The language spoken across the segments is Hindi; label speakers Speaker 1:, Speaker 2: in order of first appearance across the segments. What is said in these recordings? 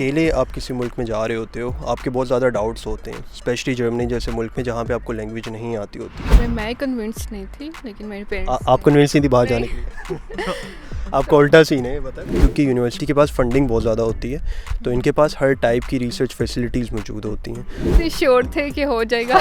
Speaker 1: अकेले आप किसी मुल्क में जा रहे होते हो, आपके बहुत ज़्यादा डाउट्स होते हैं, स्पेशली जर्मनी जैसे मुल्क में जहाँ पे आपको लैंग्वेज नहीं आती होती।
Speaker 2: मैं कन्विंस नहीं थी, लेकिन मेरे पेरेंट्स
Speaker 1: आप कन्विंस नहीं थी बाहर जाने के लिए? आपका उल्टा सीन है, बता। क्योंकि यूनिवर्सिटी के पास फंडिंग बहुत ज़्यादा होती है, तो इनके पास हर टाइप की रिसर्च फैसिलिटीज़ मौजूद होती हैं।
Speaker 2: श्योर थे कि हो जाएगा।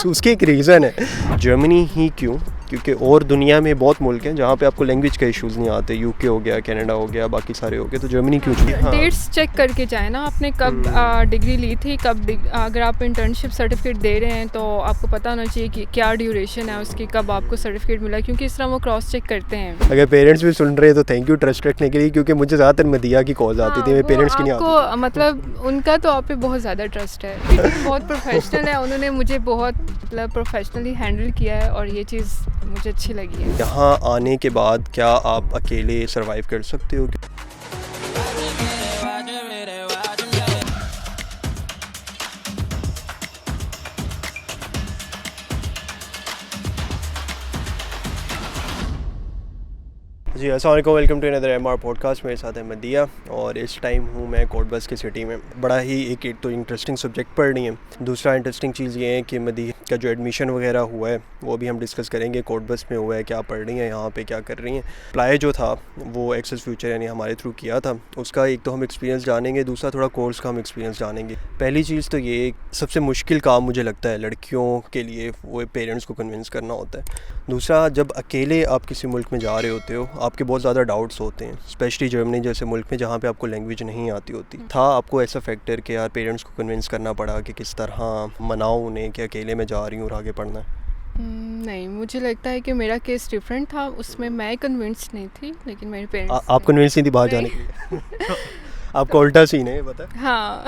Speaker 1: उसके एक रीज़न है। जर्मनी ही क्यों? क्योंकि और दुनिया में बहुत मुल्क हैं जहाँ पे आपको लैंग्वेज के इश्यूज़ नहीं आते। यूके हो गया, कनाडा हो गया, बाकी सारे हो गए, तो जर्मनी क्यों चाहिए?
Speaker 2: डेट्स चेक करके जाए ना, आपने कब डिग्री ली थी, कब अगर आप इंटर्नशिप सर्टिफिकेट दे रहे हैं तो आपको पता होना चाहिए कि क्या ड्यूरेशन है उसकी, कब आपको सर्टिफिकेट मिला, क्योंकि इस तरह वो क्रॉस चेक करते हैं।
Speaker 1: अगर पेरेंट्स भी सुन रहे हैं तो थैंक यू ट्रस्ट रखने के लिए, क्योंकि मुझे ज़्यादातर मदिया की कॉल्स आती थी, मेरे पेरेंट्स की नहीं आती थी।
Speaker 2: मतलब उनका तो आप पे बहुत ज़्यादा ट्रस्ट है, बहुत प्रोफेशनल है, उन्होंने मुझे बहुत मतलब प्रोफेशनली हैंडल किया है और ये चीज़ मुझे अच्छी लगी है।
Speaker 1: यहाँ आने के बाद क्या आप अकेले सरवाइव कर सकते हो? जी अस्सलाम वालेकुम, welcome to another MR podcast. मेरे साथ है मदिया और इस टाइम हूँ मैं कोटबस की सिटी में। बड़ा ही एक तो इंटरेस्टिंग सब्जेक्ट पढ़ रही है। दूसरा इंटरेस्टिंग चीज़ ये है कि मदिया का जो एडमिशन वगैरह हुआ है वो भी हम डिस्कस करेंगे। कोटबस में हुआ है, क्या पढ़ रही हैं, यहाँ पे क्या कर रही हैं। अप्लाई जो था वो एक्सेस फ्यूचर यानी हमारे थ्रू किया था, उसका एक तो हम एक्सपीरियंस जानेंगे, दूसरा थोड़ा कोर्स का हम एक्सपीरियंस जानेंगे। पहली चीज़ तो ये सबसे मुश्किल काम मुझे लगता है लड़कियों के लिए, वो पेरेंट्स को कन्विंस करना होता है। दूसरा, जब अकेले आप किसी मुल्क में जा रहे होते हो, आपके बहुत ज़्यादा डाउट्स होते हैं, स्पेशली जर्मनी जैसे मुल्क में जहाँ पे आपको लैंग्वेज नहीं आती होती। था आपको ऐसा फैक्टर कि यार पेरेंट्स को कन्विंस करना पड़ा कि किस तरह मनाऊं उन्हें कि अकेले मैं जा रही हूँ और आगे पढ़ना है?
Speaker 2: नहीं, मुझे लगता है कि मेरा केस डिफरेंट था, उसमें मैं कन्विंस नहीं थी, लेकिन मेरे पेरेंट्स
Speaker 1: आप कन्विंस नहीं थी बाहर जाने के लिए? आपका उल्टा सीन है, बता।
Speaker 2: हाँ।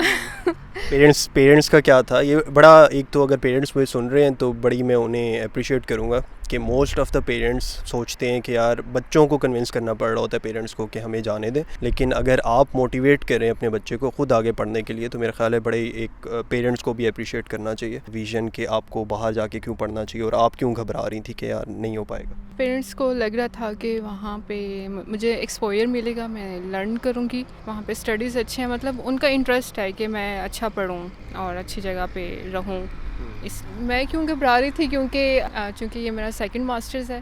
Speaker 1: पेरेंट्स का क्या था ये? बड़ा एक तो अगर पेरेंट्स मुझे सुन रहे हैं तो बड़ी मैं उन्हें अप्रिशिएट करूँगा कि मोस्ट ऑफ़ द पेरेंट्स सोचते हैं कि यार बच्चों को कन्विंस करना पड़ रहा होता है पेरेंट्स को कि हमें जाने दें, लेकिन अगर आप मोटिवेट करें अपने बच्चे को खुद आगे पढ़ने के लिए तो मेरा ख्याल है बड़े एक पेरेंट्स को भी अप्रिशिएट करना चाहिए विज़न कि आपको बाहर जाके क्यों पढ़ना चाहिए और आप क्यों घबरा रही थी कि यार नहीं हो पाएगा।
Speaker 2: पेरेंट्स को लग रहा था कि वहाँ पे मुझे एक्सपोजर मिलेगा, मैं लर्न करूँगी, वहाँ पे स्टडीज़ अच्छे हैं, मतलब उनका इंटरेस्ट है कि मैं अच्छा पढूँ और अच्छी जगह पे रहूँ। मैं क्यों घबरा रही थी, क्योंकि ये मेरा सेकंड मास्टर्स है,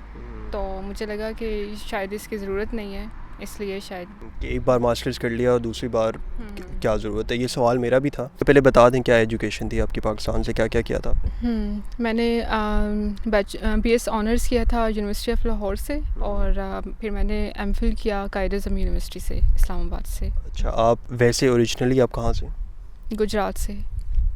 Speaker 2: तो मुझे लगा कि शायद इसकी ज़रूरत नहीं है, इसलिए शायद
Speaker 1: एक बार मास्टर्स कर लिया और दूसरी बार क्या ज़रूरत है। ये सवाल मेरा भी था। तो पहले बता दें क्या एजुकेशन थी आपकी, पाकिस्तान से क्या क्या किया था आपने?
Speaker 2: मैंने BS ऑनर्स किया था यूनिवर्सिटी ऑफ लाहौर से, और फिर मैंने MPhil किया कायद आज़म यूनिवर्सिटी से, इस्लामाबाद से।
Speaker 1: अच्छा, आप वैसे ओरिजिनली आप कहाँ से?
Speaker 2: गुजरात से।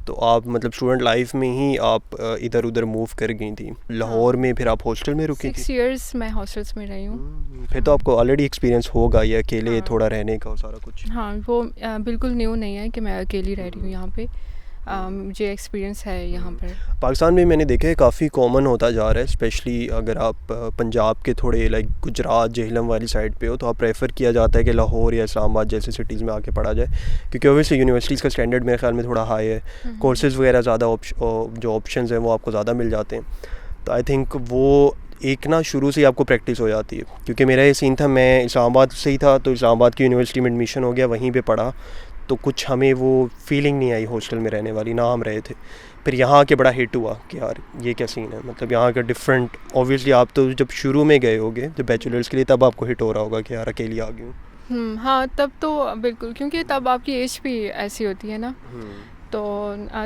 Speaker 1: तो आप मतलब स्टूडेंट लाइफ में ही आप इधर उधर मूव कर गई थी लाहौर में, फिर आप हॉस्टल में रुकी थी?
Speaker 2: 6 इयर्स मैं हॉस्टल्स में रही हूँ।
Speaker 1: फिर तो आपको ऑलरेडी एक्सपीरियंस होगा ये अकेले थोड़ा रहने का और सारा कुछ।
Speaker 2: हाँ, वो बिल्कुल न्यू नहीं है कि मैं अकेली रह रही हूँ यहाँ पे। मुझे एक्सपीरियंस है यहाँ पर।
Speaker 1: पाकिस्तान में मैंने देखा है काफ़ी कॉमन होता जा रहा है, स्पेशली अगर आप पंजाब के थोड़े लाइक गुजरात जेहलम वाली साइड पे हो तो आप प्रेफर किया जाता है कि लाहौर या इस्लामाबाद जैसे सिटीज़ में आके पढ़ा जाए, क्योंकि ओबियसली यूनिवर्सिटीज़ का स्टैंडर्ड मेरे ख्याल में थोड़ा हाई है, कोर्सेज़ वगैरह ज़्यादा जो ऑप्शंस हैं वो आपको ज़्यादा मिल जाते हैं। तो आई थिंक वो एक ना शुरू से ही आपको प्रैक्टिस हो जाती है, क्योंकि मेरा ये सीन था, मैं इस्लामाबाद से ही था तो इस्लामाबाद की यूनिवर्सिटी में एडमिशन हो गया, वहीं पे पढ़ा, तो कुछ हमें वो फीलिंग नहीं आई हॉस्टल में रहने वाली, ना हम रहे थे। फिर यहाँ आके बड़ा हिट हुआ कि यार ये क्या सीन है, मतलब यहाँ का डिफरेंट। ऑब्वियसली आप तो जब शुरू में गए होगे जब बैचलर्स के लिए, तब आपको हिट हो रहा होगा कि यार अकेली आ गई हूँ।
Speaker 2: हाँ, तब तो बिल्कुल, क्योंकि तब आपकी एज भी ऐसी होती है ना, तो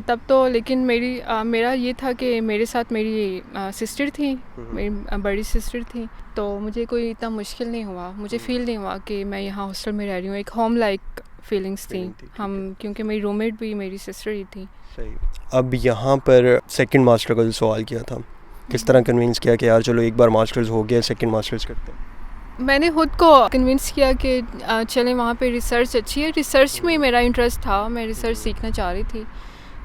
Speaker 2: तब तो। लेकिन मेरा ये था कि मेरे साथ मेरी सिस्टर थी, मेरी बड़ी सिस्टर थी, तो मुझे कोई इतना मुश्किल नहीं हुआ, मुझे फ़ील नहीं हुआ कि मैं यहाँ हॉस्टल में रह रही हूँ। एक होम लाइक फीलिंग्स थी हम, क्योंकि मेरी रूममेट भी मेरी सिस्टर ही थी।
Speaker 1: सही। अब यहाँ पर सेकंड मास्टर का जो सवाल किया था, किस तरह कन्विंस किया कि यार चलो एक बार मास्टर्स हो गया, सेकंड मास्टर्स करते हैं?
Speaker 2: मैंने खुद को कन्विंस किया कि चलें, वहाँ पे रिसर्च अच्छी है, रिसर्च में मेरा इंटरेस्ट था, मैं रिसर्च सीखना चाह रही थी,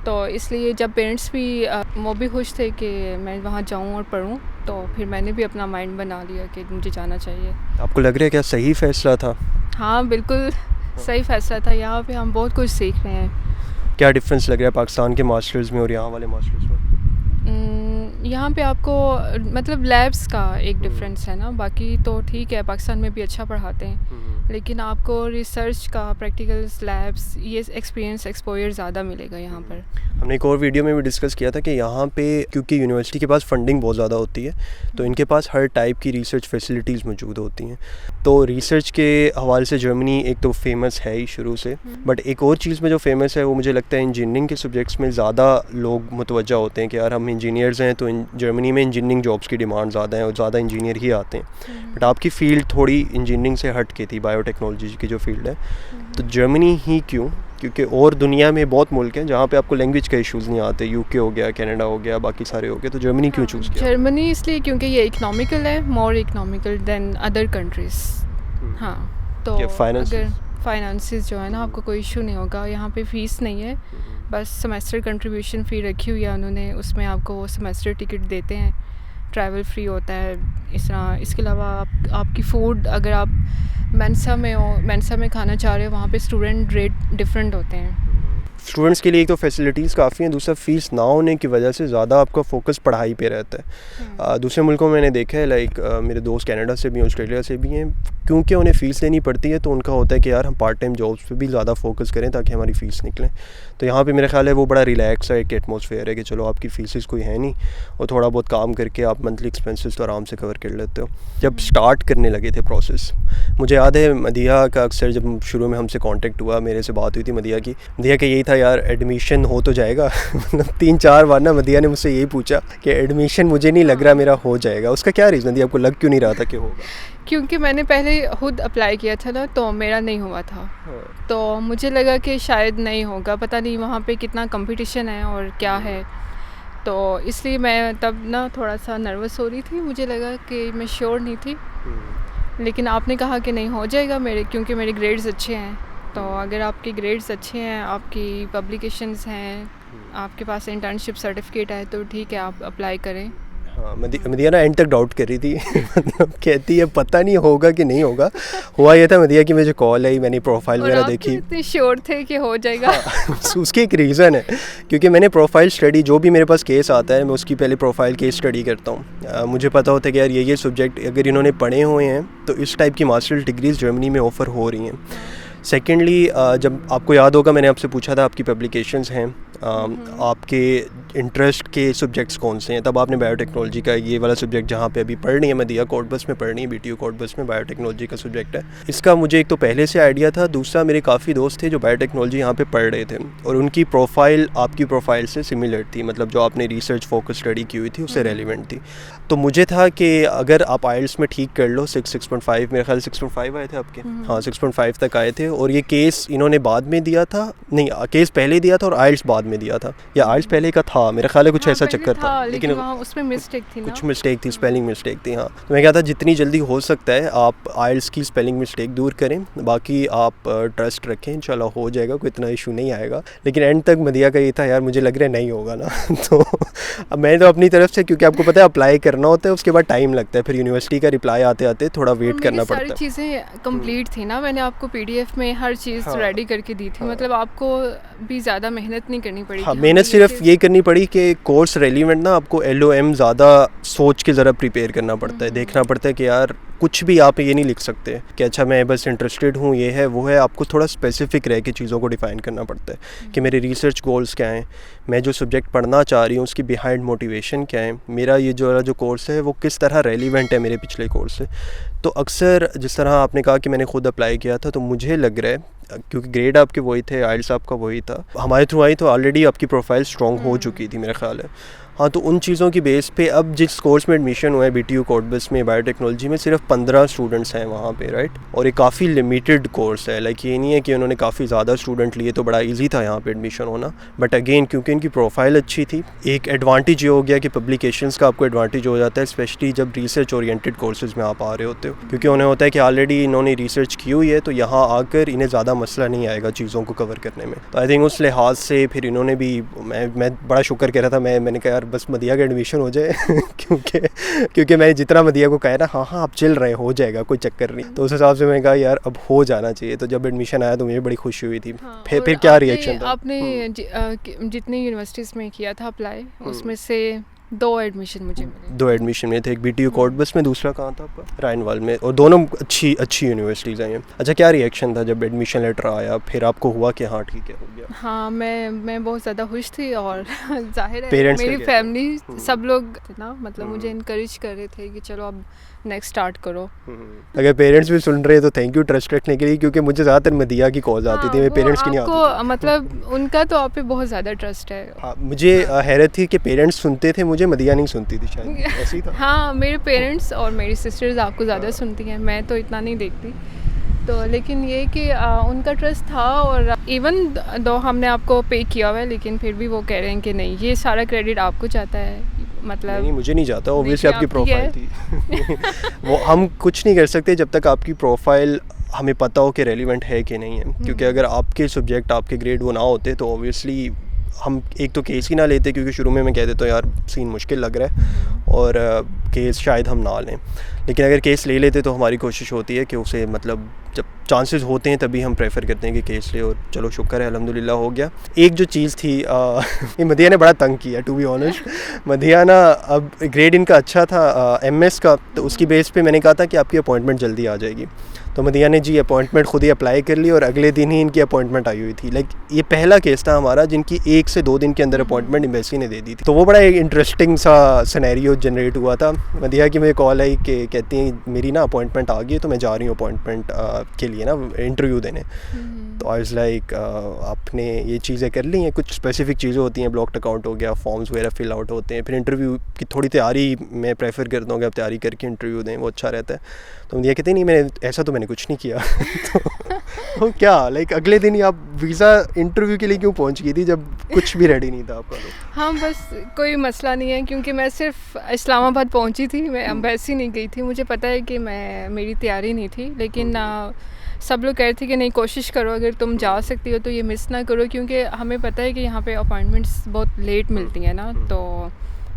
Speaker 2: तो इसलिए जब पेरेंट्स भी वो भी खुश थे कि मैं वहाँ जाऊँ और पढूँ, तो फिर मैंने भी अपना माइंड बना लिया कि मुझे जाना चाहिए।
Speaker 1: आपको लग रहा है क्या सही फैसला था?
Speaker 2: हाँ, बिल्कुल सही फैसला था। यहाँ पे हम बहुत कुछ सीख रहे हैं।
Speaker 1: क्या डिफरेंस लग रहा है पाकिस्तान के मास्टर्स में और यहाँ वाले मास्टर्स में?
Speaker 2: यहाँ पे आपको मतलब लैब्स का एक डिफरेंस है ना, बाकी तो ठीक है, पाकिस्तान में भी अच्छा पढ़ाते हैं, लेकिन आपको रिसर्च का प्रैक्टिकल्स लैब्स ये एक्सपीरियंस एक्सपोजर ज़्यादा मिलेगा यहाँ पर।
Speaker 1: हमने एक और वीडियो में भी डिस्कस किया था कि यहाँ पे क्योंकि यूनिवर्सिटी के पास फंडिंग बहुत ज़्यादा होती है तो इनके पास हर टाइप की रिसर्च फैसिलिटीज़ मौजूद होती हैं। तो रिसर्च के हवाले से जर्मनी एक तो फेमस है ही शुरू से, बट एक और चीज़ में जो फेमस है वो मुझे लगता है इंजीनियरिंग के सब्जेक्ट्स में ज़्यादा लोग मुतवज्जा होते हैं कि यार हम इंजीनियर्स हैं तो जर्मनी में इंजीनियरिंग जॉब्स की डिमांड ज़्यादा है और ज़्यादा इंजीनियर ही आते हैं। बट आपकी फ़ील्ड थोड़ी इंजीनियरिंग से हट के थी, बायोटेक्नोलॉजी की जो फील्ड है, तो जर्मनी ही क्यों? क्योंकि और दुनिया में बहुत मुल्क हैं जहाँ पे आपको लैंग्वेज के इश्यूज़ नहीं आते, यूके हो गया, कनाडा हो गया, बाकी सारे हो गए, तो जर्मनी क्यों चूज़ किया?
Speaker 2: जर्मनी इसलिए क्योंकि ये इकोनॉमिकल है, मोर इकोनॉमिकल देन अदर कंट्रीज़। हाँ, तो अगर फाइनेंसेस जो है ना, आपको कोई इशू नहीं होगा। यहाँ पे फ़ीस नहीं है, बस सेमेस्टर कंट्रीब्यूशन फ़ी रखी हुई है उन्होंने, उसमें आपको वो सेमेस्टर टिकट देते हैं, ट्रैवल फ्री होता है इस तरह। इसके अलावा आपकी फ़ूड, अगर आप मेंसा में हो, मेंसा में खाना चाह रहे हो, वहाँ पे स्टूडेंट रेट डिफरेंट होते हैं।
Speaker 1: स्टूडेंट्स के लिए एक तो फैसिलिटीज़ काफ़ी हैं, दूसरा फ़ीस ना होने की वजह से ज़्यादा आपका फोकस पढ़ाई पे रहता है। दूसरे मुल्कों में मैंने देखा है, लाइक मेरे दोस्त कनाडा से भी हैं, ऑस्ट्रेलिया से भी हैं, क्योंकि उन्हें फ़ीस देनी पड़ती है तो उनका होता है कि यार हम पार्ट टाइम जॉब्स पे भी ज़्यादा फोकस करें ताकि हमारी फ़ीस निकले। तो यहाँ पे मेरा ख्याल है वो बड़ा रिलैक्स है, एक एटमॉस्फेयर है कि चलो आपकी फ़ीसेस कोई है नहीं और थोड़ा बहुत काम करके आप मंथली एक्सपेंसेस तो आराम से कवर कर लेते हो। जब स्टार्ट करने लगे थे प्रोसेस, मुझे याद है मदिया का अक्सर जब शुरू में हमसे कांटेक्ट हुआ, मेरे से बात हुई थी मदिया का यही था यार एडमिशन हो तो जाएगा। मतलब 3-4 बार ना मदिया ने मुझसे यही पूछा कि एडमिशन मुझे नहीं लग रहा मेरा हो जाएगा। उसका क्या रीज़न थी, आपको लग क्यों नहीं रहा था कि होगा?
Speaker 2: क्योंकि मैंने पहले खुद अप्लाई किया था ना, तो मेरा नहीं हुआ था, तो मुझे लगा कि शायद नहीं होगा, पता नहीं वहाँ पे कितना कंपटीशन है और क्या है, तो इसलिए मैं तब ना थोड़ा सा नर्वस हो रही थी, मुझे लगा कि मैं श्योर नहीं थी। लेकिन आपने कहा कि नहीं हो जाएगा मेरे, क्योंकि मेरे ग्रेड्स अच्छे हैं, तो अगर आपके ग्रेड्स अच्छे हैं, आपकी पब्लिकेशंस हैं, आपके पास इंटर्नशिप सर्टिफिकेट है, तो ठीक है, आप अप्लाई करें।
Speaker 1: हाँ, मदिया ना एंड तक डाउट कर रही थी। मतलब कहती है पता नहीं होगा कि नहीं होगा। हुआ ये था मदिया की मुझे कॉल आई, मैंने प्रोफाइल वगैरह देखी,
Speaker 2: इतने श्योर थे कि हो जाएगा।
Speaker 1: हाँ, उसकी एक रीज़न है, क्योंकि मैंने प्रोफाइल स्टडी, जो भी मेरे पास केस आता है मैं उसकी पहले प्रोफाइल केस स्टडी करता हूँ। मुझे पता होता है कि यार ये सब्जेक्ट अगर इन्होंने पढ़े हुए हैं तो इस टाइप की मास्टर्स डिग्रीज़ जर्मनी में ऑफ़र हो रही हैं। सेकेंडली, जब आपको याद होगा मैंने आपसे पूछा था आपकी पब्लिकेशंस हैं, आपके इंटरेस्ट के सब्जेक्ट्स कौन से हैं, तब आपने बायोटेक्नोलॉजी का ये वाला सब्जेक्ट जहाँ पे अभी पढ़ रही है मदिया, कोटबस में पढ़ रही है, BTU कोटबस में बायोटेक्नोलॉजी का सब्जेक्ट है। इसका मुझे एक तो पहले से आइडिया था, दूसरा मेरे काफ़ी दोस्त थे जो बायोटेक्नोलॉजी यहाँ पे पढ़ रहे थे और उनकी प्रोफाइल आपकी प्रोफाइल से सिमिलर थी, मतलब जो आपने रिसर्च फोकस स्टडी की हुई थी उससे रेलिवेंट थी। तो मुझे था कि अगर आप आइल्स में ठीक कर लो, 6.5 मेरे ख्याल 6.5 आए थे आपके, हाँ 6.5 तक आए थे, और ये केस इन्होंने बाद में दिया था, नहीं केस पहले दिया था और आइल्स बाद में दिया था, या आइल्स पहले का था मेरा ख्याल है, कुछ ऐसा चक्कर था,
Speaker 2: लेकिन उसमें मिस्टेक थी ना,
Speaker 1: कुछ मिस्टेक थी, स्पेलिंग मिस्टेक थी। हाँ, तो मैं कहता जितनी जल्दी हो सकता है आप आइल्स की स्पेलिंग मिस्टेक दूर करें, बाकी आप ट्रस्ट रखें, इंशाल्लाह हो जाएगा, कोई इतना इशू नहीं आएगा। लेकिन एंड तक मदिया का ये था यार मुझे लग रहा है नहीं होगा ना। तो अब मैं तो अपनी तरफ से, क्योंकि आपको पता है अप्लाई करना होता है, उसके बाद टाइम लगता है, फिर यूनिवर्सिटी का रिप्लाई आते आते थोड़ा वेट करना पड़ता है।
Speaker 2: सारी चीज़ें कंप्लीट थी ना, मैंने आपको PDF में हर चीज़ रेडी करके दी थी, मतलब आपको भी ज़्यादा मेहनत नहीं करनी पड़ी।
Speaker 1: हाँ, मेहनत सिर्फ ये करनी पड़ी कि कोर्स रेलिवेंट ना, आपको LOM ज़्यादा सोच के ज़रा प्रिपेयर करना पड़ता है, देखना पड़ता है कि यार कुछ भी आप ये नहीं लिख सकते कि अच्छा मैं बस इंटरेस्टेड हूँ, ये है वो है, आपको थोड़ा स्पेसिफिक रह के चीज़ों को डिफ़ाइन करना पड़ता है कि मेरे रिसर्च गोल्स क्या हैं, मैं जो सब्जेक्ट पढ़ना चाह रही हूँ उसकी बिहाइंड मोटिवेशन क्या है, मेरा ये जो कोर्स है वो किस तरह रेलिवेंट है मेरे पिछले कोर्स से। तो अक्सर जिस तरह आपने कहा कि मैंने खुद अप्लाई किया था, तो मुझे लग रहा है क्योंकि ग्रेड आपके वही थे, आइल्स आपका वही था, हमारे थ्रू आई तो ऑलरेडी आपकी प्रोफाइल स्ट्रॉन्ग हो चुकी थी मेरा ख्याल है। हाँ, तो उन चीज़ों की बेस पे अब जिस कोर्स में एडमिशन हुआ है BTU कोटबस में बायोटेक्नोलॉजी में, सिर्फ 15 स्टूडेंट्स हैं वहाँ पे, राइट, और ये काफ़ी लिमिटेड कोर्स है, लाइक ये नहीं है कि उन्होंने काफ़ी ज़्यादा स्टूडेंट लिए तो बड़ा इजी था यहाँ पे एडमिशन होना। बट अगेन क्योंकि इनकी प्रोफाइल अच्छी थी, एक एडवांटेज ये हो गया कि पब्लिकेशंस का आपको एडवांटेज हो जाता है, स्पेशली जब रिसर्च ओरिएंटेड कोर्सेज में आप आ रहे होते हो, क्योंकि उन्हें होता है कि ऑलरेडी इन्होंने रिसर्च की हुई है, तो यहाँ आकर इन्हें ज़्यादा मसला नहीं आएगा चीज़ों को कवर करने में। तो आई थिंक उस लिहाज से फिर इन्होंने भी, मैं बड़ा शुक्र कह रहा था, मैंने कहा यार बस मदिया का एडमिशन हो जाए। क्योंकि मैंने जितना मदिया को कहा ना, हाँ आप चल रहे हो जाएगा, कोई चक्कर नहीं, तो उस हिसाब से मैंने कहा यार अब हो जाना चाहिए। तो जब एडमिशन आया तो मुझे बड़ी खुशी हुई थी।
Speaker 2: हाँ,
Speaker 1: फिर क्या रिएक्शन था?
Speaker 2: आपने जितनी यूनिवर्सिटीज़ में किया था अप्लाई, उसमें से 2 एडमिशन मुझे मिले।
Speaker 1: 2 एडमिशन में थे, एक BTU कोटबस में, दूसरा कहाँ था आपका? रायनवाल में, और दोनों अच्छी यूनिवर्सिटीज़ आई हैं। अच्छा, क्या रिएक्शन था जब एडमिशन लेटर आया, फिर आपको हुआ कि हाँ ठीक है हो गया?
Speaker 2: हाँ, मैं बहुत ज़्यादा खुश थी और जाहिर है
Speaker 1: पेरेंट्स
Speaker 2: मेरी फैमिली सब लोग ना मतलब मुझे इनकरेज कर रहे थे कि चलो अब नेक्स्ट स्टार्ट करो।
Speaker 1: अगर पेरेंट्स भी सुन रहे हैं तो थैंक यू ट्रस्ट रखने के लिए, क्योंकि मुझे ज़्यादातर मदिया की कॉल्स आती थी, मेरे पेरेंट्स की नहीं आती थी।
Speaker 2: मतलब उनका तो आप पे बहुत ज़्यादा ट्रस्ट है।
Speaker 1: हाँ, मुझे हैरत थी कि पेरेंट्स सुनते थे मुझे, मदिया नहीं सुनती थी, शायद ऐसे ही था।
Speaker 2: हाँ, मेरे पेरेंट्स और मेरी सिस्टर्स आपको ज़्यादा सुनती हैं, मैं तो इतना नहीं देखती। तो लेकिन ये कि उनका ट्रस्ट था, और इवन दो हमने आपको पे किया हुआ है लेकिन फिर भी वो कह रहे हैं कि नहीं, ये सारा क्रेडिट आपको जाता है। मतलब
Speaker 1: नहीं, मुझे नहीं जाता, ऑब्वियसली आपकी प्रोफाइल थी। वो हम कुछ नहीं कर सकते जब तक आपकी प्रोफाइल हमें पता हो कि रेलिवेंट है कि नहीं है, क्योंकि अगर आपके सब्जेक्ट आपके ग्रेड वो ना होते तो ऑब्वियसली हम एक तो केस ही ना लेते, क्योंकि शुरू में मैं कह देता हूँ यार सीन मुश्किल लग रहा है और केस शायद हम ना लें, लेकिन अगर केस ले लेते तो हमारी कोशिश होती है कि उसे मतलब जब चांसेस होते हैं तभी हम प्रेफर करते हैं कि केस ले, और चलो शुक्र है अल्हम्दुलिल्लाह हो गया। एक जो चीज़ थी ये मदिया ने बड़ा तंग किया टू बी ऑनेस्ट। मदिया ना अब ग्रेड इनका अच्छा था MS का, तो उसकी बेस पे मैंने कहा था कि आपकी अपॉइंटमेंट जल्दी आ जाएगी, तो मदिया ने जी अपॉइंटमेंट खुद ही अप्लाई कर ली और अगले दिन ही इनकी अपॉइंटमेंट आई हुई थी। लाइक ये पहला केस था हमारा जिनकी 1 से 2 दिन के अंदर अपॉइंटमेंट एम्बेसी ने दे दी थी, तो वो बड़ा एक इंटरेस्टिंग सा सिनेरियो जनरेट हुआ था। मदिया की मुझे कॉल आई कि कहती हैं मेरी ना अपॉइंटमेंट आ गई है, तो मैं जा रही हूँ अपॉइंटमेंट के लिए ना इंटरव्यू देने। तो आई वाज लाइक आपने ये चीज़ें कर ली हैं, कुछ स्पेसिफिक चीज़ें होती हैं, ब्लॉक्ड अकाउंट हो गया, फॉर्म्स वगैरह फिल आउट होते हैं, फिर इंटरव्यू की थोड़ी तैयारी मैं प्रेफर करता हूँ कि आप तैयारी करके इंटरव्यू दें, वो अच्छा रहता है। तो ये कहते नहीं मैंने ऐसा तो मैंने कुछ नहीं किया। तो क्या लाइक अगले दिन ही आप वीज़ा इंटरव्यू के लिए क्यों पहुंच गई थी जब कुछ भी रेडी नहीं था आपका? तो
Speaker 2: हाँ, बस कोई मसला नहीं है, क्योंकि मैं सिर्फ इस्लामाबाद पहुंची थी, मैं एम्बेसी नहीं गई थी। मुझे पता है कि मेरी तैयारी नहीं थी, लेकिन सब लोग कह रहे थे कि नहीं कोशिश करो, अगर तुम जा सकती हो तो ये मिस ना करो, क्योंकि हमें पता है कि यहाँ पे अपॉइंटमेंट्स बहुत लेट मिलती हैं ना, तो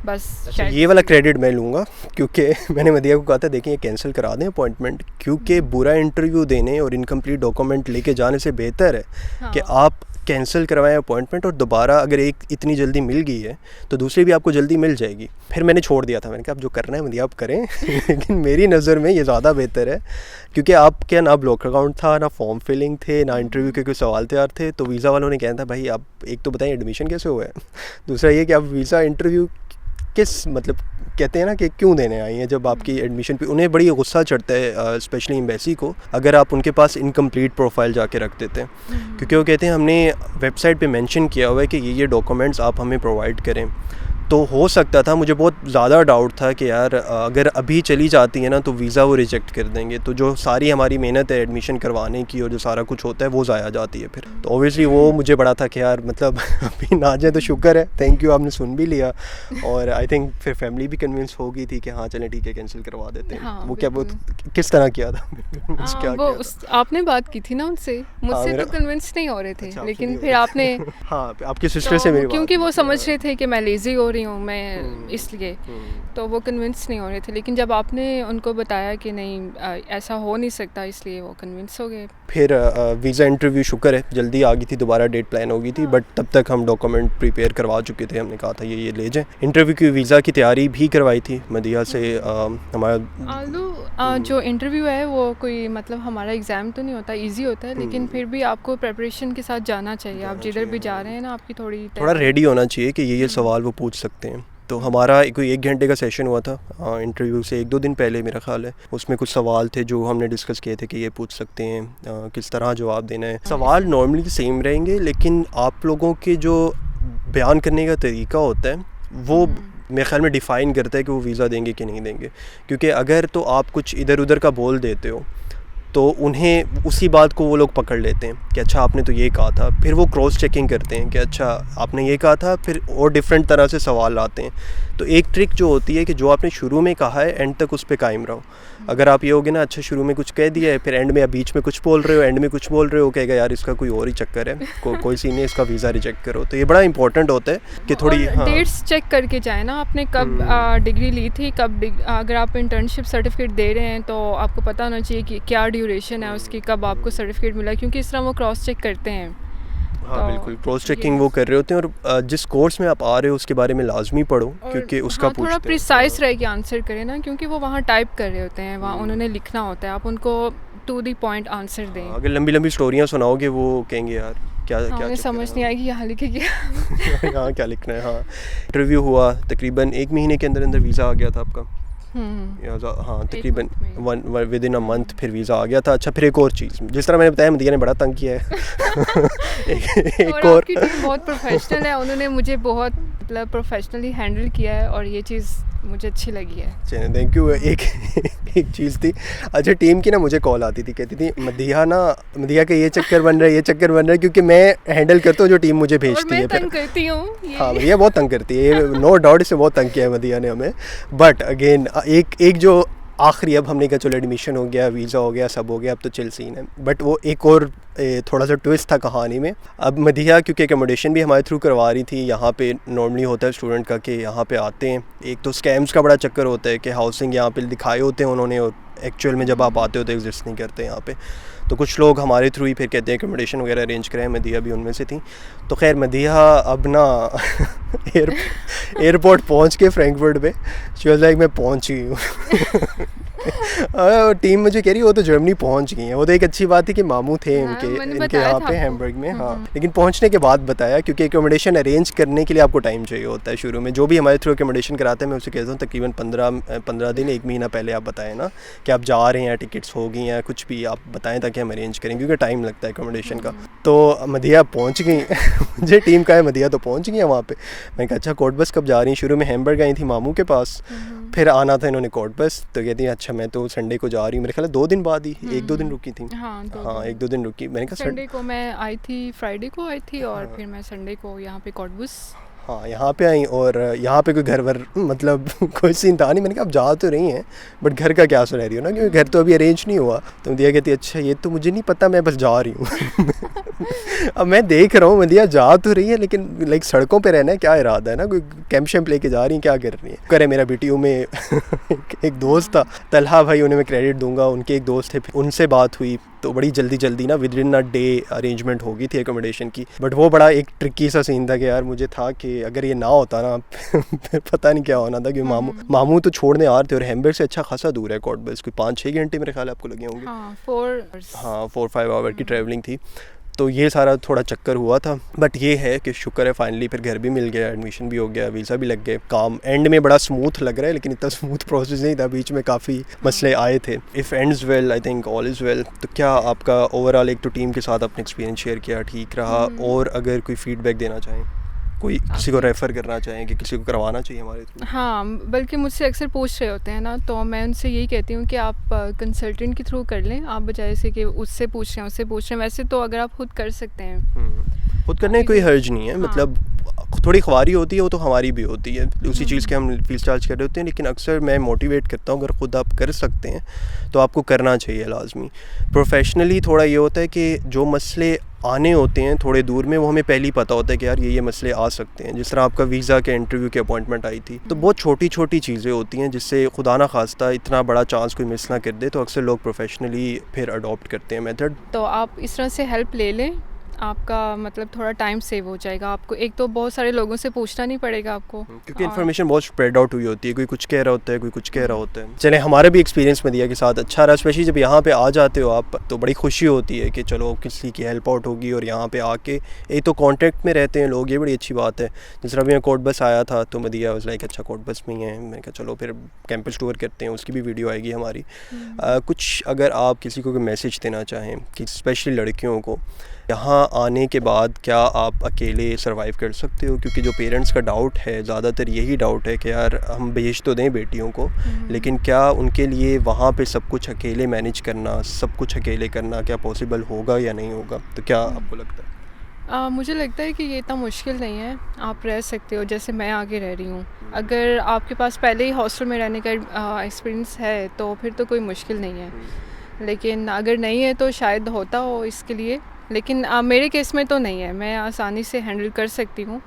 Speaker 2: बस
Speaker 1: अच्छा, ये वाला क्रेडिट मैं लूँगा, क्योंकि मैंने मदिया को कहा था देखिए ये कैंसिल करा दें अपॉइंटमेंट, क्योंकि बुरा इंटरव्यू देने और इनकम्प्लीट डॉक्यूमेंट लेके जाने से बेहतर है कि आप कैंसिल करवाएं अपॉइंटमेंट, और दोबारा अगर एक इतनी जल्दी मिल गई है तो दूसरी भी आपको जल्दी मिल जाएगी। फिर मैंने छोड़ दिया था, मैंने कहा आप जो करना है मदिया आप करें। लेकिन मेरी नज़र में ये ज़्यादा बेहतर है, क्योंकि आपके ना ब्लॉक अकाउंट था, ना फॉर्म फिलिंग थे, ना इंटरव्यू के कोई सवाल तैयार थे। तो वीज़ा वालों ने कहना था भाई आप एक तो बताएं एडमिशन कैसे हुआ है, दूसरा ये कि आप वीज़ा इंटरव्यू किस मतलब कहते हैं ना कि क्यों देने आई हैं जब आपकी एडमिशन पे उन्हें बड़ी गुस्सा चढ़ता है, स्पेशली एम्बेसी को, अगर आप उनके पास इनकम्प्लीट प्रोफाइल जाके रख देते हैं, क्योंकि वो कहते हैं हमने वेबसाइट पे मेंशन किया हुआ है कि ये डॉक्यूमेंट्स आप हमें प्रोवाइड करें। तो हो सकता था, मुझे बहुत ज़्यादा डाउट था कि यार अगर अभी चली जाती है ना तो वीज़ा वो रिजेक्ट कर देंगे, तो जो सारी हमारी मेहनत है एडमिशन करवाने की और जो सारा कुछ होता है वो ज़ाया जाती है फिर। तो ओबियसली वो मुझे बड़ा था कि यार मतलब अभी ना जाए तो शुक्र है, थैंक यू आपने सुन भी लिया। और आई थिंक फिर फैमिली भी कन्विंस हो गई थी कि हाँ चलें ठीक है कैंसिल करवा देते हैं।
Speaker 2: हाँ,
Speaker 1: वो क्या वो किस तरह किया था? क्या
Speaker 2: वो आपने बात की थी ना उनसे, मुझसे तो कन्विंस नहीं हो रहे थे।
Speaker 1: अच्छा,
Speaker 2: लेकिन फिर आपने
Speaker 1: हाँ आपकी सिस्टर से मेरी बात,
Speaker 2: क्योंकि वो समझ रहे थे कि मैं लेज़ी हो रही हूँ, मैं इसलिए तो वो कन्विंस नहीं हो रहे थे। लेकिन जब आपने उनको बताया कि नहीं ऐसा हो नहीं सकता, इसलिए वो कन्विंस हो गए।
Speaker 1: फिर वीज़ा इंटरव्यू शुक्र है जल्दी आ गई थी, दोबारा डेट प्लान हो गई थी, बट तब तक हम डॉक्यूमेंट प्रिपेयर करवा चुके थे। हमने कहा था ये ले जाएं। इंटरव्यू की वीज़ा की तैयारी भी करवाई थी मदिया से। हमारा
Speaker 2: जो इंटरव्यू है वो कोई मतलब हमारा एग्ज़ाम तो नहीं होता, इजी होता है, लेकिन फिर भी आपको प्रिपरेशन के साथ जाना चाहिए। आप जिधर भी जा रहे हैं ना, आपकी थोड़ा
Speaker 1: रेडी होना चाहिए कि ये सवाल वो पूछ सकते हैं। तो हमारा कोई 1 घंटे का सेशन हुआ था इंटरव्यू से 1-2 दिन पहले मेरा ख्याल है। उसमें कुछ सवाल थे जो हमने डिस्कस किए थे कि ये पूछ सकते हैं, किस तरह जवाब देना है। सवाल नॉर्मली सेम रहेंगे, लेकिन आप लोगों के जो बयान करने का तरीका होता है वो मेरे ख्याल में डिफ़ाइन करता है कि वो वीज़ा देंगे कि नहीं देंगे। क्योंकि अगर तो आप कुछ इधर उधर का बोल देते हो तो उन्हें उसी बात को वो लोग पकड़ लेते हैं कि अच्छा आपने तो ये कहा था, फिर वो क्रॉस चेकिंग करते हैं कि अच्छा आपने ये कहा था, फिर और डिफरेंट तरह से सवाल आते हैं। तो एक ट्रिक जो होती है कि जो आपने शुरू में कहा है एंड तक उस पर कायम रहो। अगर आप ये होगे ना अच्छा शुरू में कुछ कह दिया है, फिर एंड में या बीच में कुछ बोल रहे हो, एंड में कुछ बोल रहे हो, कहेगा यार इसका कोई और ही चक्कर है, कोई सीन नहीं, इसका वीज़ा रिजेक्ट करो। तो ये बड़ा इंपॉर्टेंट होता है कि थोड़ी
Speaker 2: डेट्स चेक करके जाए ना, आपने कब डिग्री ली थी, कब अगर आप इंटर्नशिप सर्टिफिकेट दे रहे हैं तो आपको पता होना चाहिए कि क्या ड्यूरेशन है उसकी, कब आपको सर्टिफिकेट मिला, क्योंकि इस तरह वो क्रॉस चेक करते हैं।
Speaker 1: हाँ बिल्कुल, क्रॉस चेकिंग वो कर रहे होते हैं। और जिस कोर्स में आप आ रहे हो उसके बारे में लाजमी पढ़ो, क्योंकि उसका
Speaker 2: हाँ,
Speaker 1: पूछते
Speaker 2: थोड़ा
Speaker 1: हैं।
Speaker 2: प्रिसाइज रह के आंसर करें ना, क्योंकि वो वहाँ टाइप कर रहे होते हैं, वहाँ उन्होंने लिखना होता है, आप उनको टू द पॉइंट आंसर दें।
Speaker 1: हाँ, अगर लंबी लंबी स्टोरियाँ सुनाओगे वो कहेंगे यार क्या
Speaker 2: हाँ,
Speaker 1: क्या
Speaker 2: उन्हें
Speaker 1: चक्कर
Speaker 2: समझ
Speaker 1: है।
Speaker 2: नहीं आएगी यहाँ लिखे क्या।
Speaker 1: हाँ क्या लिखना है। हाँ, इंटरव्यू हुआ तकरीबन 1 महीने के अंदर अंदर वीज़ा आ गया था आपका। हाँ तकरीबन विद इन अ मंथ फिर वीज़ा आ गया था। अच्छा, फिर एक और चीज़, जिस तरह मैंने बताया मदिया ने बड़ा तंग किया है। एक
Speaker 2: और
Speaker 1: और
Speaker 2: आपकी टीम बहुत प्रोफेशनल है, उन्होंने मुझे बहुत मतलब प्रोफेशनली हैंडल किया है और ये चीज़ मुझे अच्छी लगी है।
Speaker 1: चलिए थैंक यू। एक चीज़ थी, अच्छा टीम की ना मुझे कॉल आती थी, कहती थी मदिया का ये चक्कर बन रहा है, ये चक्कर बन रहा है, क्योंकि मैं हैंडल करता हूँ जो टीम मुझे भेजती है।
Speaker 2: और मैं तंग करती हूँ।
Speaker 1: हाँ मदिया बहुत तंग करती है, नो डाउट, इससे बहुत तंग किया है मदिया ने हमें। बट अगेन एक जो आखिरी, अब हमने कहा चलो एडमिशन हो गया, वीज़ा हो गया, सब हो गया, अब तो चिल सीन है। बट वो एक और थोड़ा सा ट्विस्ट था कहानी में। अब मदिया क्योंकि एकोमोडेशन भी हमारे थ्रू करवा रही थी, यहाँ पे नॉर्मली होता है स्टूडेंट का कि यहाँ पे आते हैं, एक तो स्कैम्स का बड़ा चक्कर होता है कि हाउसिंग यहाँ पे दिखाए होते हैं उन्होंने, और एक्चुअल में जब आप आते हो तो एग्जिस्ट नहीं करते यहाँ पे। तो कुछ लोग हमारे थ्रू ही फिर कहते हैं एकोमोडेशन वगैरह अरेंज करें, मदिया भी उनमें से थी। तो खैर मदिया अब ना एयरपोर्ट पहुँच के फ्रैंकफर्ट पे शी वाज लाइक मैं पहुँच गई हूँ। टीम मुझे कह रही वो तो जर्मनी पहुंच गई है। वो तो एक अच्छी बात थी कि मामू थे
Speaker 2: हाँ,
Speaker 1: इनके यहाँ पे हैम्बर्ग में। हाँ, लेकिन पहुंचने के बाद बताया, क्योंकि एकोमोडेशन अरेंज करने के लिए आपको टाइम चाहिए होता है शुरू में। जो भी हमारे थ्रू एकोमोडेशन कराते हैं मैं उसे कहता हूँ तकरीबन 15 दिन 1 महीना पहले आप बताएं ना कि आप जा रहे हैं, टिकट्स हो गई हैं, कुछ भी आप बताएं ताकि हम अरेंज करें, क्योंकि टाइम लगता है एकोमोडेशन का। तो मदिया पहुँच गई। मुझे टीम का है मदिया तो पहुँच गई है वहाँ पर। मैंने कहा अच्छा कोटबस कब जा रही हैं? शुरू में हैम्बर्ग आई थी मामू के पास, फिर आना था इन्होंने कोटबस। तो कहती है अच्छा मैं तो संडे को जा रही हूँ, मेरे ख्याल 2 दिन बाद ही, 1-2 दिन रुकी थी।
Speaker 2: हाँ
Speaker 1: 1-2 दिन रुकी। मैंने कहा
Speaker 2: संडे को मैं आई थी, फ्राइडे को आई थी, और फिर मैं संडे को यहाँ पे कोटबस।
Speaker 1: हाँ यहाँ पे आई, और यहाँ पे कोई घर वर मतलब कोई सीन था नहीं। मैंने कहा आप जा तो रही हैं बट घर का क्या सुना रही हो ना, क्योंकि घर तो अभी अरेंज नहीं हुआ। तो मदिया कहती अच्छा ये तो मुझे नहीं पता, मैं बस जा रही हूँ। अब मैं देख रहा हूँ मदिया जा तो रही है, लेकिन लाइक सड़कों पे रहना है क्या इरादा है ना, कोई कैंप शैम्प लेके जा रही है, क्या कर रही है। करे मेरा बीटीयू में एक दोस्त था तलहा भाई, उन्हें मैं क्रेडिट दूंगा, उनके एक दोस्त थे, उनसे बात हुई तो बड़ी जल्दी ना with in a day arrangement हो गई थी एकोमोडेशन की। बट वो बड़ा एक ट्रिकी सा सीन था कि यार मुझे था कि अगर ये ना होता ना फिर पता नहीं क्या होना था, कि मामू तो छोड़ने आ रहे थे, और हैम्बर्ग से अच्छा खासा दूर है कोटबस, कोई 5-6 घंटे मेरे ख्याल आपको लगे होंगे। हाँ 4-5 आवर की ट्रैवलिंग थी। तो ये सारा थोड़ा चक्कर हुआ था। बट ये है कि शुक्र है फाइनली फिर घर भी मिल गया, एडमिशन भी हो गया, वीज़ा भी लग गए, काम एंड में बड़ा स्मूथ लग रहा है, लेकिन इतना स्मूथ प्रोसेस नहीं था, बीच में काफ़ी मसले आए थे। If ends well I think all is well. तो क्या आपका ओवरऑल एक तो टीम के साथ अपने एक्सपीरियंस शेयर किया, ठीक रहा, और अगर कोई फीडबैक देना चाहें, कोई किसी को रेफ़र करना चाहें कि किसी को करवाना चाहिए हमारे थ्रू?
Speaker 2: हाँ, बल्कि मुझसे अक्सर पूछ रहे होते हैं ना, तो मैं उनसे यही कहती हूँ कि आप कंसल्टेंट के थ्रू कर लें, आप बजाय से कि उससे पूछ रहे हैं उससे पूछ रहे हैं। वैसे तो अगर आप खुद कर सकते हैं,
Speaker 1: खुद करने कोई हर्ज नहीं है।
Speaker 2: हाँ।
Speaker 1: मतलब थोड़ी ख्वारी होती है, वो तो हमारी भी होती है, उसी चीज़ के हम फीस चार्ज कर रहे होते हैं। लेकिन अक्सर मैं मोटिवेट करता हूँ, अगर ख़ुद आप कर सकते हैं तो आपको करना चाहिए लाजमी। प्रोफेशनली थोड़ा ये होता है कि जो मसले आने होते हैं थोड़े दूर में, वो हमें पहले ही पता होता है कि यार ये मसले आ सकते हैं। जिस तरह आपका वीज़ा के इंटरव्यू की अपॉइंटमेंट आई थी, तो बहुत छोटी छोटी चीज़ें होती हैं जिससे खुदा ना खास्ता इतना बड़ा चांस कोई मिस ना कर दे, तो अक्सर लोग प्रोफेशनली फिर अडॉप्ट करते हैं मेथड।
Speaker 2: तो आप इस तरह से हेल्प ले लें, आपका मतलब थोड़ा टाइम सेव हो जाएगा। आपको एक तो बहुत सारे लोगों से पूछना नहीं पड़ेगा आपको,
Speaker 1: क्योंकि इन्फॉर्मेशन बहुत स्प्रेड आउट हुई होती है, कोई कुछ कह रहा होता है, कोई कुछ कह रहा होता है। चले हमारा भी एक्सपीरियंस मदिया के साथ अच्छा रहा, स्पेशली जब यहाँ पे आ जाते हो आप, तो बड़ी खुशी होती है कि चलो किसी की हेल्प आउट होगी, और यहाँ पे आके एक तो कांटेक्ट में रहते हैं लोग, ये बड़ी अच्छी बात है। जिस तरह मैं कोटबस आया था तो मदिया वाज लाइक अच्छा कोटबस में ही है, मैंने कहा चलो फिर कैंपस टूर करते हैं, उसकी भी वीडियो आएगी हमारी। कुछ अगर आप किसी को कोई मैसेज देना चाहें कि स्पेशली लड़कियों को, यहाँ आने के बाद क्या आप अकेले सरवाइव कर सकते हो? क्योंकि जो पेरेंट्स का डाउट है, ज़्यादातर यही डाउट है कि यार हम भेज तो दें बेटियों को, लेकिन क्या उनके लिए वहाँ पे सब कुछ अकेले मैनेज करना, सब कुछ अकेले करना क्या पॉसिबल होगा या नहीं होगा? तो क्या आपको लगता है?
Speaker 2: मुझे लगता है कि ये इतना मुश्किल नहीं है, आप रह सकते हो जैसे मैं आगे रह रही हूँ। अगर आपके पास पहले ही हॉस्टल में रहने का एक्सपीरियंस है तो फिर तो कोई मुश्किल नहीं है, लेकिन अगर नहीं है तो शायद होता हो इसके लिए। लेकिन मेरे केस में तो नहीं है, मैं आसानी से हैंडल कर सकती हूँ।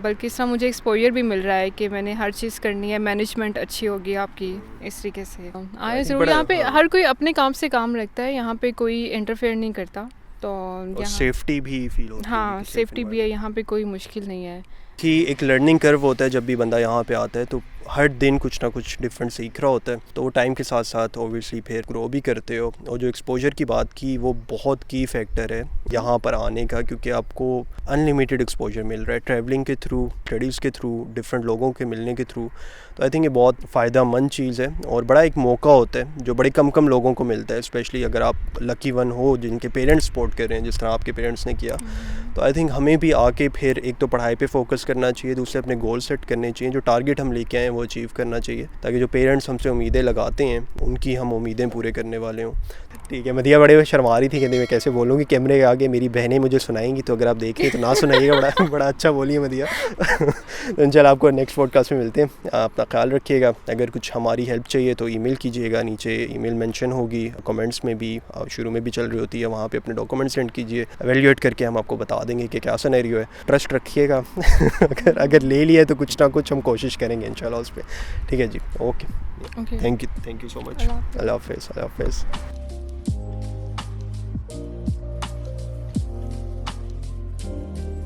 Speaker 2: बल्कि इसका मुझे एक्सपोजर भी मिल रहा है कि मैंने हर चीज़ करनी है, मैनेजमेंट अच्छी होगी आपकी, इस तरीके से आए ज़रूर। यहाँ पे हर कोई अपने काम से काम रखता है, यहाँ पे कोई इंटरफेयर नहीं करता। तो
Speaker 1: और
Speaker 2: यहाँ
Speaker 1: सेफ्टी भी फील होती है
Speaker 2: हाँ
Speaker 1: कि
Speaker 2: सेफ्टी भी है, यहाँ पे कोई मुश्किल नहीं है।
Speaker 1: कि एक लर्निंग कर्व होता है जब भी बंदा यहाँ पे आता है, तो हर दिन कुछ ना कुछ डिफरेंट सीख रहा होता है, तो वो टाइम के साथ साथ ओबियसली फिर ग्रो भी करते हो। और जो एक्सपोजर की बात की वो बहुत की फैक्टर है यहाँ पर आने का, क्योंकि आपको अनलिमिटेड एक्सपोजर मिल रहा है ट्रैवलिंग के थ्रू, स्टडीज़ के थ्रू, डिफरेंट लोगों के मिलने के थ्रू। तो आई थिंक ये बहुत फ़ायदेमंद चीज़ है और बड़ा एक मौका होता है जो बड़े कम लोगों को मिलता है, स्पेशली अगर आप लकी वन हो जिनके पेरेंट्स सपोर्ट कर रहे हैं जिस तरह आपके पेरेंट्स ने किया। तो आई थिंक हमें भी आके फिर एक तो पढ़ाई पे फोकस करना चाहिए, दूसरे अपने गोल सेट करने चाहिए, जो टारगेट हम लेके आए हैं वो अचीव करना चाहिए, ताकि जो पेरेंट्स हमसे उम्मीदें लगाते हैं उनकी हम उम्मीदें पूरे करने वाले हों। ठीक है, मदिया बड़े शर्मा रही थी, कहती मैं कैसे बोलूँगी कैमरे के आगे, मेरी बहनें मुझे सुनाएंगी, तो अगर आप देखें तो ना सुनाइएगा, बड़ा अच्छा बोलिए मदिया। तो इंशाल्लाह आपको नेक्स्ट पॉडकास्ट में मिलते हैं, अपना ख्याल रखिएगा। अगर कुछ हमारी हेल्प चाहिए तो ईमेल कीजिएगा, नीचे ईमेल मेंशन होगी, कमेंट्स में भी शुरू में भी चल रही होती है, वहाँ पे अपने डॉक्यूमेंट सेंड कीजिए, एवेल्यूएट करके हम आपको बता देंगे कि क्या सिनेरियो है। ट्रस्ट रखिएगा। अगर ले लिया है तो कुछ ना कुछ हम कोशिश करेंगे इंशाल्लाह उस पर। ठीक है जी, okay, thank you so much. अल्लाह हाफ़िज़।